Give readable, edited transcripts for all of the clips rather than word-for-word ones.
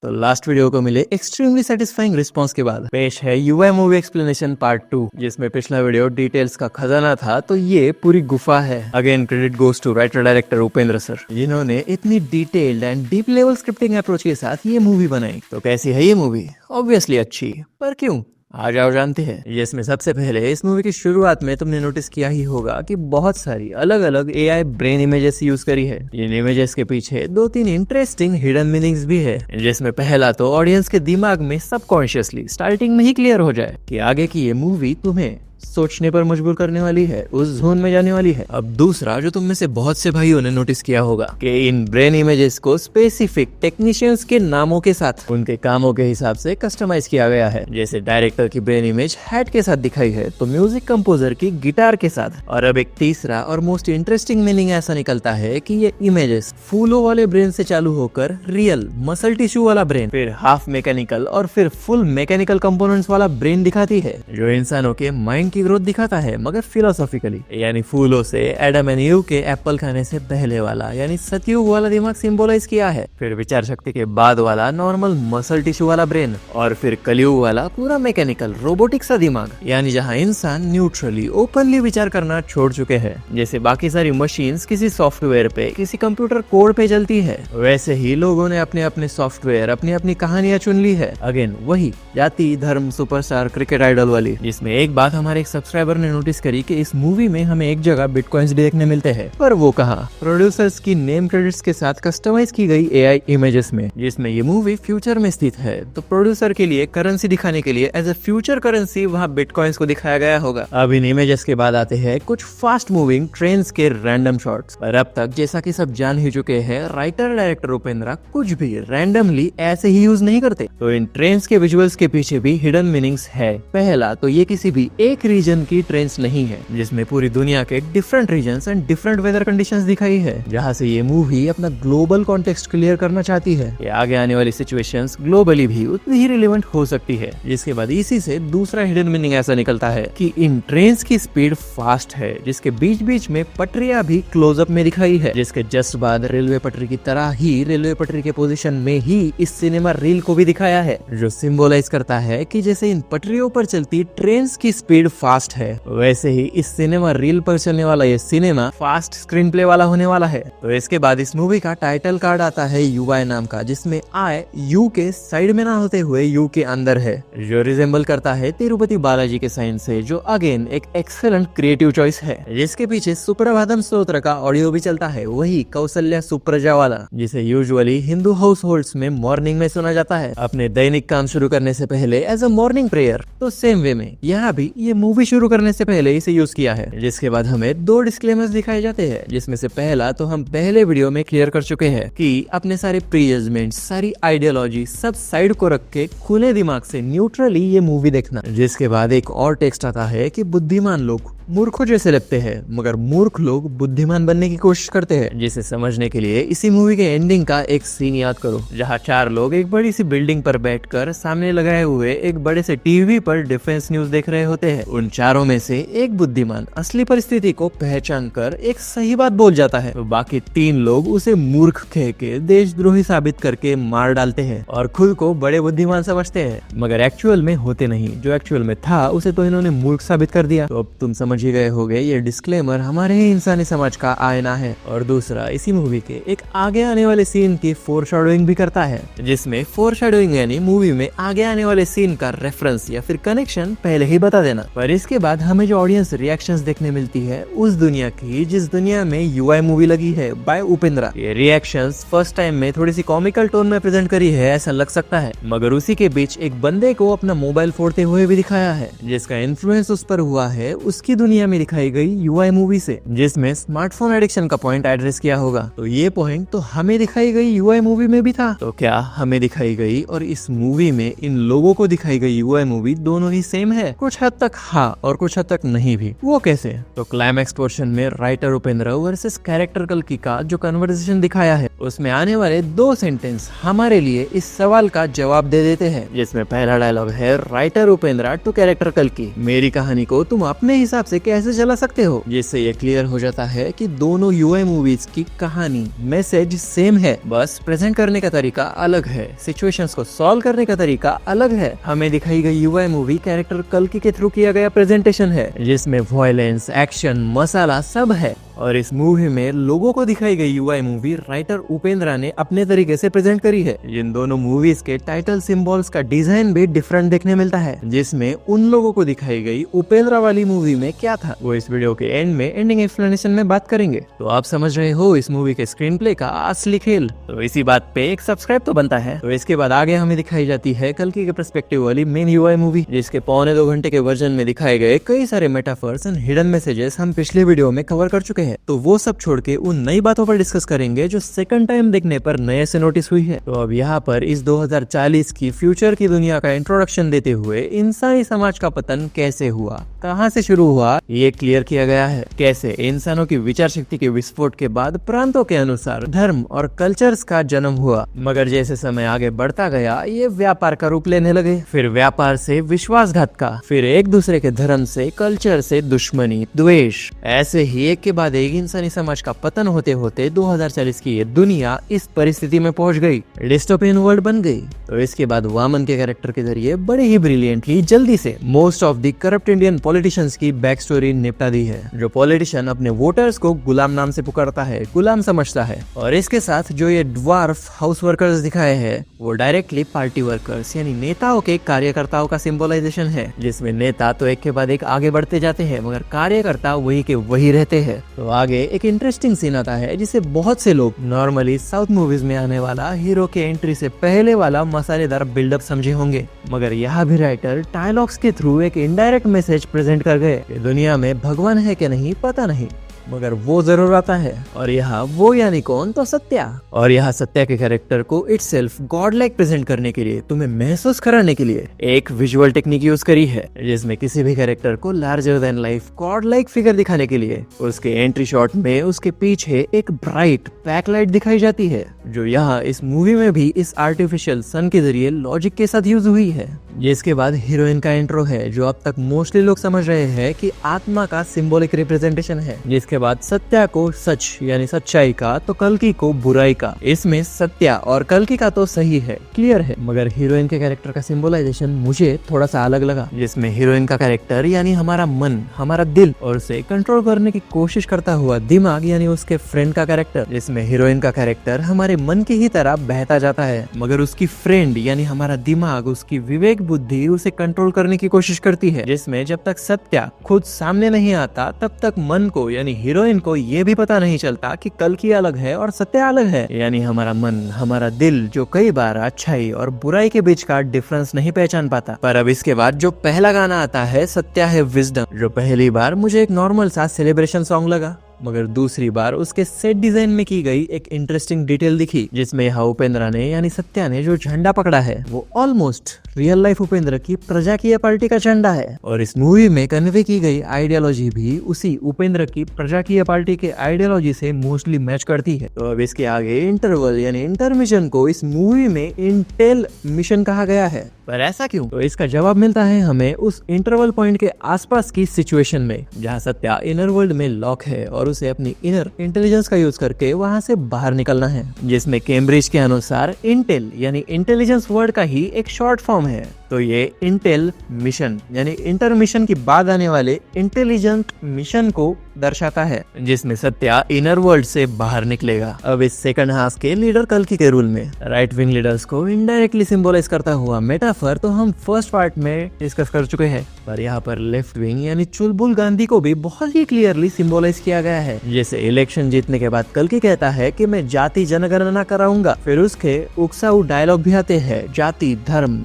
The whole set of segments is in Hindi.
तो लास्ट वीडियो को मिले एक्सट्रीमली सेटिस्फाइंग रिस्पांस के बाद पेश है यूआई मूवी एक्सप्लेनेशन पार्ट 2, जिसमें पिछला वीडियो डिटेल्स का खजाना था, तो ये पूरी गुफा है। Again credit goes to writer director Upendra sir, जिन्होंने इतनी detailed and deep level scripting approach के साथ ये मूवी बनाई। तो कैसी है ये मूवी? ऑब्वियसली अच्छी, पर क्यों? आ जाओ जानते हैं। इसमें सबसे पहले इस मूवी की शुरुआत में तुमने नोटिस किया ही होगा कि बहुत सारी अलग अलग एआई ब्रेन इमेजेस यूज करी है। इन इमेजेस के पीछे 2-3 इंटरेस्टिंग हिडन मीनिंग्स भी है, जिसमें पहला तो ऑडियंस के दिमाग में सबकॉन्शियसली स्टार्टिंग में ही क्लियर हो जाए कि आगे की ये मूवी तुम्हें सोचने पर मजबूर करने वाली है, उस जोन में जाने वाली है। अब दूसरा जो तुम में से बहुत से भाइयों ने नोटिस किया होगा कि इन ब्रेन इमेजेस को स्पेसिफिक टेक्नीशियंस के नामों के साथ उनके कामों के हिसाब से कस्टमाइज किया गया है। jैसे डायरेक्टर की ब्रेन इमेज हैट के साथ दिखाई है, तो म्यूजिक कंपोजर की गिटार के साथ। और अब एक तीसरा और मोस्ट इंटरेस्टिंग मीनिंग ऐसा निकलता है कि ये इमेजेस फूलों वाले ब्रेन से चालू होकर रियल मसल टिश्यू वाला ब्रेन, फिर हाफ मैकेनिकल और फिर फुल मैकेनिकल कंपोनेंट्स वाला ब्रेन दिखाती है, जो इंसानों के माइंड की ग्रोथ दिखाता है, मगर फिलोसॉफिकली। यानी फूलों से एडम एंड ईव के एप्पल खाने से पहले वाला यानी सतयुग वाला दिमाग सिंबलाइज किया है, फिर विचार शक्ति के बाद वाला नॉर्मल मसल टिश्यू वाला ब्रेन, और फिर कलयुग वाला पूरा मैकेनिकल रोबोटिक सा दिमाग, यानी जहां इंसान न्यूट्रली ओपनली विचार करना छोड़ चुके हैं। जैसे बाकी सारी मशीन्स किसी सॉफ्टवेयर पे, किसी कंप्यूटर कोड पे चलती है, वैसे ही लोगों ने अपने अपने सॉफ्टवेयर, अपनी अपनी कहानियां चुन ली है। अगेन वही जाति धर्म सुपरस्टार क्रिकेट आइडल वाली, जिसमें एक बात हमारे एक सब्सक्राइबर ने नोटिस करी कि इस मूवी में हमें एक जगह बिटकॉइंस देखने मिलते हैं, पर वो कहाँ? प्रोड्यूसर्स की नेम क्रेडिट्स के साथ कस्टमाइज की गई एआई इमेजेस में, जिसमें ये मूवी फ्यूचर में स्थित है। तो प्रोड्यूसर के लिए करेंसी दिखाने के लिए एज ए फ्यूचर करेंसी वहाँ बिटकॉइंस को दिखाया गया होगा। अब इन इमेजेस के बाद आते हैं कुछ फास्ट मूविंग ट्रेन्स के रैंडम शॉट्स। पर अब तक जैसा कि सब जान ही चुके हैं, राइटर डायरेक्टर उपेंद्रा कुछ भी रैंडमली ऐसे ही यूज नहीं करते। तो इन ट्रेन्स के विजुअल्स के पीछे भी हिडन मीनिंग्स है। पहला तो ये किसी भी एक रीजन की ट्रेन्स नहीं है, जिसमें पूरी दुनिया के different regions and different weather conditions दिखाई है, जहां से ये मूवी अपना ग्लोबल कॉन्टेक्स्ट क्लियर करना चाहती है कि आगे आने वाली सिचुएशंस ग्लोबली भी उतनी ही रिलेवेंट हो सकती है। जिसके बाद इसी से दूसरा हिडन मीनिंग ऐसा निकलता है कि इन ट्रेन्स की स्पीड फास्ट है, जिसके बीच बीच में पटरियां भी क्लोजअप में दिखाई है, जिसके जस्ट बाद रेलवे पटरी की तरह ही रेलवे पटरी के पोजीशन में ही इस सिनेमा रील को भी दिखाया है, जो सिंबलाइज करता है कि जैसे इन पटरियों पर चलती ट्रेन्स की स्पीड फास्ट है, वैसे ही इस सिनेमा रील पर चलने वाला ये सिनेमा फास्ट स्क्रीन प्ले वाला होने वाला है। तो इसके बाद इस मूवी का टाइटल कार्ड आता है यूआई नाम का, जिसमें आई यू के साइड में ना होते हुए यू के अंदर है, जो रिजेंबल करता है तिरुपति बालाजी के साइन से, जो अगेन एक एक्सेलेंट क्रिएटिव चॉइस है। जिसके पीछे सुप्रभातम स्तोत्र का ऑडियो भी चलता है, वही कौशल्या सुप्रजा वाला, जिसे यूजुअली हिंदू हाउस होल्ड्स में मॉर्निंग में सुना जाता है अपने दैनिक काम शुरू करने से पहले एज अ मॉर्निंग प्रेयर। तो सेम वे में यहाँ भी ये मूवी शुरू करने से पहले इसे यूज किया है। जिसके बाद हमें 2 डिस्क्लेमर्स दिखाए जाते हैं, जिसमें से पहला तो हम पहले वीडियो में क्लियर कर चुके हैं कि अपने सारे प्रीजमेंट, सारी आइडियोलॉजी सब साइड को रख के खुले दिमाग से न्यूट्रली ये मूवी देखना। जिसके बाद एक और टेक्स्ट आता है कि बुद्धिमान लोग मूर्खों जैसे लगते हैं, मगर मूर्ख लोग बुद्धिमान बनने की कोशिश करते हैं। जिसे समझने के लिए इसी मूवी के एंडिंग का एक सीन याद करो, जहाँ 4 लोग एक बड़ी सी बिल्डिंग पर बैठकर सामने लगाए हुए एक बड़े से टीवी पर डिफेंस न्यूज देख रहे होते हैं। उन चारों में से एक बुद्धिमान असली परिस्थिति को पहचान कर एक सही बात बोल जाता है, तो बाकी 3 लोग उसे मूर्ख कह के देशद्रोही साबित करके मार डालते हैं और खुद को बड़े बुद्धिमान समझते हैं, मगर एक्चुअल में होते नहीं। जो एक्चुअल में था उसे तो इन्होंने मूर्ख साबित कर दिया। तो अब तुम समझ ही गए होगे, ये डिस्क्लेमर हमारे ही इंसानी समाज का आईना है। और दूसरा, इसी मूवी के एक आगे आने वाले सीन की फोरशैडोइंग भी करता है, जिसमें फोरशैडोइंग यानी मूवी में आगे आने वाले सीन का रेफरेंस या फिर कनेक्शन पहले ही बता देना। पर इसके बाद हमें जो ऑडियंस रिएक्शंस देखने मिलती है उस दुनिया की, जिस दुनिया में यूआई मूवी लगी है बाय उपेंद्रा, ये रिएक्शंस फर्स्ट टाइम में थोड़ी सी कॉमिकल टोन में प्रेजेंट करी है ऐसा लग सकता है, मगर उसी के बीच एक बंदे को अपना मोबाइल फोड़ते हुए भी दिखाया है, जिसका इन्फ्लुएंस उस पर हुआ है उसकी दुनिया में दिखाई गई यूआई मूवी से, जिसमें स्मार्टफोन एडिक्शन का पॉइंट एड्रेस किया होगा। तो ये पॉइंट तो हमें दिखाई गई यूआई मूवी में भी था। तो क्या हमें दिखाई गई और इस मूवी में इन लोगों को दिखाई गई यूआई मूवी दोनों ही सेम है? कुछ हद तक हाँ, और कुछ हद तक नहीं भी। वो कैसे? तो क्लाइमैक्स पोर्शन में राइटर उपेंद्र वर्सेस कैरेक्टर कल्कि का जो कन्वर्सेशन दिखाया है, उसमें आने वाले 2 सेंटेंस हमारे लिए इस सवाल का जवाब दे देते हैं, जिसमें पहला डायलॉग है राइटर उपेंद्र टू कैरेक्टर कल्कि, मेरी कहानी को तुम अपने हिसाब से कैसे चला सकते हो। जिससे ये क्लियर हो जाता है कि दोनों यूआई मूवीज की कहानी मैसेज सेम है, बस प्रेजेंट करने का तरीका अलग है, सिचुएशंस को सॉल्व करने का तरीका अलग है। हमें दिखाई गई यूआई मूवी कैरेक्टर कल्कि के थ्रू किया गया प्रेजेंटेशन है, जिसमें वॉयलेंस, एक्शन, मसाला सब है। और इस मूवी में लोगों को दिखाई गई यूआई मूवी राइटर उपेंद्र ने अपने तरीके से प्रेजेंट करी है। इन दोनों मूवीज के टाइटल सिंबल्स का डिजाइन भी डिफरेंट देखने मिलता है, जिसमें उन लोगों को दिखाई गई उपेंद्र वाली मूवी में क्या था, वो इस वीडियो के एंड में एंडिंग एक्सप्लेनेशन में बात करेंगे। तो आप समझ रहे हो इस मूवी के स्क्रीन प्ले का असली खेल। तो इसी बात पे एक सब्सक्राइब तो बनता है। तो इसके बाद आगे हमें दिखाई जाती है कल्कि के पर्सपेक्टिव वाली मेन यूआई मूवी, जिसके 1.25 घंटे के वर्जन में दिखाए गए कई सारे मेटाफर्स एंड हिडन मैसेजेस हम पिछले वीडियो में कवर कर चुके हैं। तो वो सब छोड़ के उन नई बातों पर डिस्कस करेंगे जो सेकंड टाइम देखने पर नए से नोटिस हुई है। तो अब यहाँ पर इस 2040 की फ्यूचर की दुनिया का इंट्रोडक्शन देते हुए इंसानी समाज का पतन कैसे हुआ, कहाँ से शुरू हुआ, ये क्लियर किया गया है। कैसे इंसानों की विचार शक्ति के विस्फोट के बाद प्रांतों के अनुसार धर्म और कल्चर्स का जन्म हुआ, मगर जैसे समय आगे बढ़ता गया ये व्यापार का रूप लेने लगे। फिर व्यापार से विश्वासघात का, फिर एक दूसरे के धर्म से, कल्चर से दुश्मनी, द्वेष, ऐसे ही एक के बाद एक इंसानी समाज का पतन होते होते 2040 की ये दुनिया इस परिस्थिति में पहुंच गई, डिस्टोपियन वर्ल्ड बन गई। तो इसके बाद वामन के कैरेक्टर के जरिए बड़े ही ब्रिलियंटली जल्दी से most of the corrupt Indian politicians की बैक स्टोरी निपटा दी है। जो पॉलिटिशियन अपने वोटर्स को गुलाम नाम से पुकारता है, गुलाम समझता है, और इसके साथ जो ये ड्वार्फ हाउस वर्कर्स दिखाए हैं वो डायरेक्टली पार्टी वर्कर्स यानी नेताओं के कार्यकर्ताओं का सिंबलाइजेशन है, जिसमें नेता तो एक के बाद एक आगे बढ़ते जाते हैं मगर कार्यकर्ता वही के वही रहते हैं। तो आगे एक इंटरेस्टिंग सीन आता है जिसे बहुत से लोग नॉर्मली साउथ मूवीज में आने वाला हीरो के एंट्री से पहले वाला मसालेदार बिल्डअप समझे होंगे, मगर यहाँ भी राइटर डायलॉग्स के थ्रू एक इनडायरेक्ट मैसेज प्रेजेंट कर गए। दुनिया में भगवान है कि नहीं पता नहीं, मगर वो जरूर आता है। और यहाँ वो यानी कौन? तो सत्या। और यहाँ सत्या के कैरेक्टर को इटसेल्फ गॉड लाइक प्रेजेंट करने के लिए, तुम्हें महसूस कराने के लिए एक विजुअल टेक्निक यूज करी है, जिसमें किसी भी कैरेक्टर को larger than life God like figure दिखाने के लिए उसके एंट्री शॉट में उसके पीछे एक ब्राइट बैकलाइट दिखाई जाती है, जो यहाँ इस मूवी में भी इस आर्टिफिशियल सन के जरिए लॉजिक के साथ यूज हुई है। जिसके बाद हीरोइन का इंट्रो है, जो अब तक मोस्टली लोग समझ रहे हैं कि आत्मा का सिंबॉलिक रिप्रेजेंटेशन है। जिसके बाद सत्या को सच यानी सच्चाई का, तो कल्कि को बुराई का। इसमें सत्या और कल्कि का तो सही है, क्लियर है, मगर हीरोइन के कैरेक्टर का सिंबलाइजेशन मुझे थोड़ा सा अलग लगा, जिसमें हीरोइन का कैरेक्टर यानी हमारा मन, हमारा दिल, और उसे कंट्रोल करने की कोशिश करता हुआ दिमाग यानी उसके फ्रेंड का कैरेक्टर, जिसमें हीरोइन का कैरेक्टर हमारे मन की ही तरह बहता जाता है, मगर उसकी फ्रेंड यानी हमारा दिमाग, उसकी विवेक बुद्धि उसे कंट्रोल करने की कोशिश करती है। जिसमें जब तक सत्या खुद सामने नहीं आता तब तक मन को यानी हीरोइन को ये भी पता नहीं चलता कि कल्कि अलग है और सत्या अलग है, यानी हमारा मन, हमारा दिल, जो कई बार अच्छाई और बुराई के बीच का डिफरेंस नहीं पहचान पाता। पर अब इसके बाद जो पहला गाना आता है सत्या है विजडम, जो पहली बार मुझे एक नॉर्मल सा सेलिब्रेशन सॉन्ग लगा, मगर दूसरी बार उसके सेट डिजाइन में की गई एक इंटरेस्टिंग डिटेल दिखी, जिसमें यहाँ उपेंद्र ने यानी सत्या ने जो झंडा पकड़ा है वो ऑलमोस्ट रियल लाइफ उपेंद्र की प्रजाकीय पार्टी का झंडा है। और इस मूवी में कन्वे की गई आइडियोलॉजी भी उसी उपेंद्र की प्रजाकीय पार्टी के आइडियोलॉजी से मोस्टली मैच करती है। तो अब इसके आगे इंटरवल यानी इंटरमिशन को इस मूवी में इंटेल मिशन कहा गया है, पर ऐसा क्यों? तो इसका जवाब मिलता है हमें उस इंटरवल पॉइंट के आसपास की सिचुएशन में, जहाँ सत्या इनर वर्ल्ड में लॉक है और उसे अपनी इनर इंटेलिजेंस का यूज करके वहां से बाहर निकलना है, जिसमें कैम्ब्रिज के अनुसार इंटेल यानी इंटेलिजेंस वर्ड का ही एक शॉर्ट फॉर्म है। तो ये इंटेल मिशन यानी इंटर मिशन की बाद आने वाले इंटेलिजेंट मिशन को दर्शाता है, जिसमें सत्या इनर वर्ल्ड से बाहर निकलेगा। अब इस सेकंड हाफ के लीडर कल्कि के रूल में राइट विंग लीडर्स को इनडायरेक्टली सिंबलाइज करता हुआ मेटाफर तो हम फर्स्ट पार्ट में डिस्कस कर चुके हैं, पर यहाँ पर लेफ्ट विंग यानी चुलबुल गांधी को भी बहुत ही क्लियरली सिंबलाइज किया गया है। जैसे इलेक्शन जीतने के बाद कल्कि कहता है कि मैं जाति जनगणना कराऊंगा, फिर उसके उकसाऊ डायलॉग भी आते हैं, जाति धर्म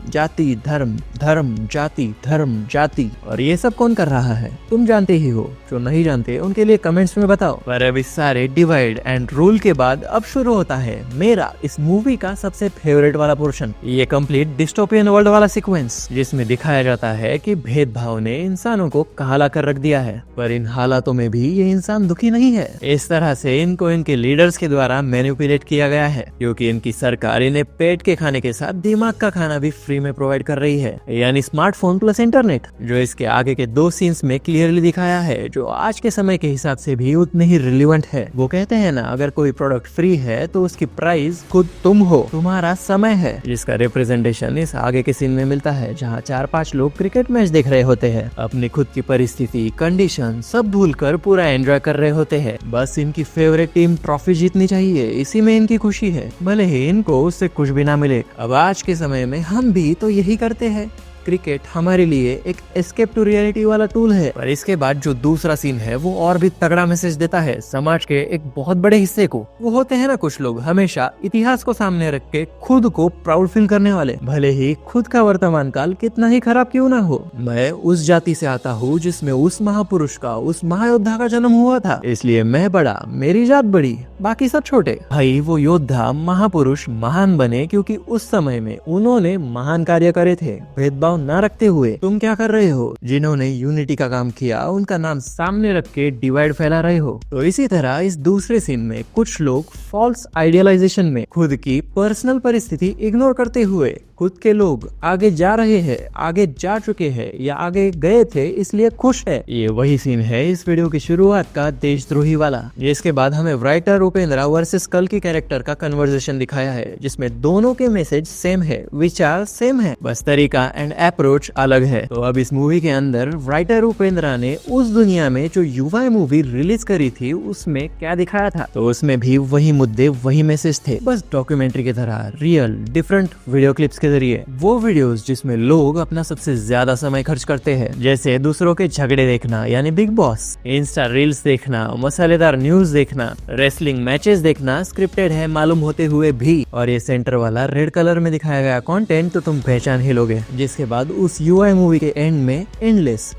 धर्म धर्म जाति धर्म जाति। और ये सब कौन कर रहा है तुम जानते ही हो, जो नहीं जानते उनके लिए कमेंट्स में बताओ। पर अब इस सारे डिवाइड एंड रूल के बाद अब शुरू होता है मेरा इस मूवी का सबसे फेवरेट वाला पोर्शन, ये कंप्लीट डिस्टोपियन वर्ल्ड वाला सीक्वेंस, जिसमें दिखाया जाता है कि भेदभाव ने इंसानों को काला कर रख दिया है, पर इन हालातों में भी ये इंसान दुखी नहीं है। इस तरह से इनको इनके लीडर्स के द्वारा मैनिपुलेट किया गया है, क्योंकि इनकी सरकार इन्हें पेट के खाने के साथ दिमाग का खाना भी फ्री में प्रोवाइड कर रही है, यानी स्मार्टफोन प्लस इंटरनेट, जो इसके आगे के 2 सीन्स में क्लियरली दिखाया है, जो आज के समय के हिसाब से भी उतने ही रिलेवेंट है। वो कहते हैं ना, अगर कोई प्रोडक्ट फ्री है तो उसकी प्राइस खुद तुम हो, तुम्हारा समय है, जिसका रिप्रेजेंटेशन इस आगे के सीन में मिलता है, जहाँ 4-5 लोग क्रिकेट मैच देख रहे होते हैं, अपनी खुद की परिस्थिति कंडीशन सब भूलकर पूरा एंजॉय कर रहे होते हैं। बस इनकी फेवरेट टीम ट्रॉफी जीतनी चाहिए, इसी में इनकी खुशी है, भले ही इनको उससे कुछ भी ना मिले। अब आज के समय में हम भी तो यही करते हैं। क्रिकेट हमारे लिए एक एस्केप टू रियलिटी वाला टूल है। पर इसके बाद जो दूसरा सीन है वो और भी तगड़ा मैसेज देता है समाज के एक बहुत बड़े हिस्से को। वो होते हैं ना कुछ लोग हमेशा इतिहास को सामने रख के खुद को प्राउड फील करने वाले, भले ही खुद का वर्तमान काल कितना ही खराब क्यों ना हो। मैं उस जाति से आता हूँ जिसमें उस महापुरुष का, उस महायोद्धा का जन्म हुआ था, इसलिए मैं बड़ा, मेरी जात बड़ी, बाकी सब छोटे। भाई वो योद्धा महापुरुष महान बने क्योंकि उस समय में उन्होंने महान कार्य करे थे, भेदभाव ना रखते हुए। तुम क्या कर रहे हो? जिन्होंने यूनिटी का काम किया उनका नाम सामने रख के डिवाइड फैला रहे हो। तो इसी तरह इस दूसरे सीन में कुछ लोग फॉल्स आइडियलाइजेशन में खुद की पर्सनल परिस्थिति इग्नोर करते हुए खुद के लोग आगे जा रहे हैं, आगे जा चुके हैं या आगे गए थे इसलिए खुश है। ये वही सीन है इस वीडियो की शुरुआत का देशद्रोही वाला। इसके बाद हमें राइटर उपेंद्रा वर्सेस कल की कैरेक्टर का कन्वर्सेशन दिखाया है, जिसमें दोनों के मैसेज सेम है, विचार सेम है, बस तरीका एंड अप्रोच अलग है। तो अब इस मूवी के अंदर राइटर उपेंद्रा ने उस दुनिया में जो युवा मूवी रिलीज करी थी उसमें क्या दिखाया था, तो उसमें भी वही मुद्दे वही मैसेज थे, बस डॉक्यूमेंट्री की तरह रियल डिफरेंट वीडियो क्लिप्स के जरिए। वो वीडियोस जिसमें लोग अपना सबसे ज्यादा समय खर्च करते हैं, जैसे दूसरों के झगड़े देखना यानी बिग बॉस, इंस्टा रील्स देखना, मसालेदार न्यूज देखना, रेसलिंग मैचेस देखना स्क्रिप्टेड है मालूम होते हुए भी, और ये सेंटर वाला रेड कलर में दिखाया गया कंटेंट तो तुम पहचान ही लोगे। जिसके बाद उस यूआई मूवी के एंड में एंडलेस ...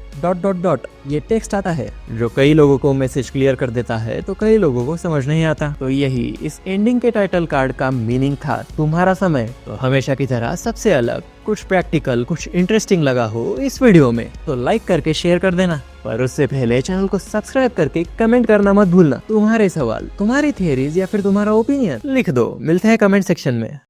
ये टेक्स्ट आता है, जो कई लोगों को मैसेज क्लियर कर देता है तो कई लोगों को समझ नहीं आता। तो यही इस एंडिंग के टाइटल कार्ड का मीनिंग था, तुम्हारा समय। तो हमेशा की तरह सबसे अलग, कुछ प्रैक्टिकल, कुछ इंटरेस्टिंग लगा हो इस वीडियो में तो लाइक करके शेयर कर देना, पर उससे पहले चैनल को सब्सक्राइब करके कमेंट करना मत भूलना। तुम्हारे सवाल, तुम्हारी थियरीज या फिर तुम्हारा ओपिनियन लिख दो। मिलते हैं कमेंट सेक्शन में।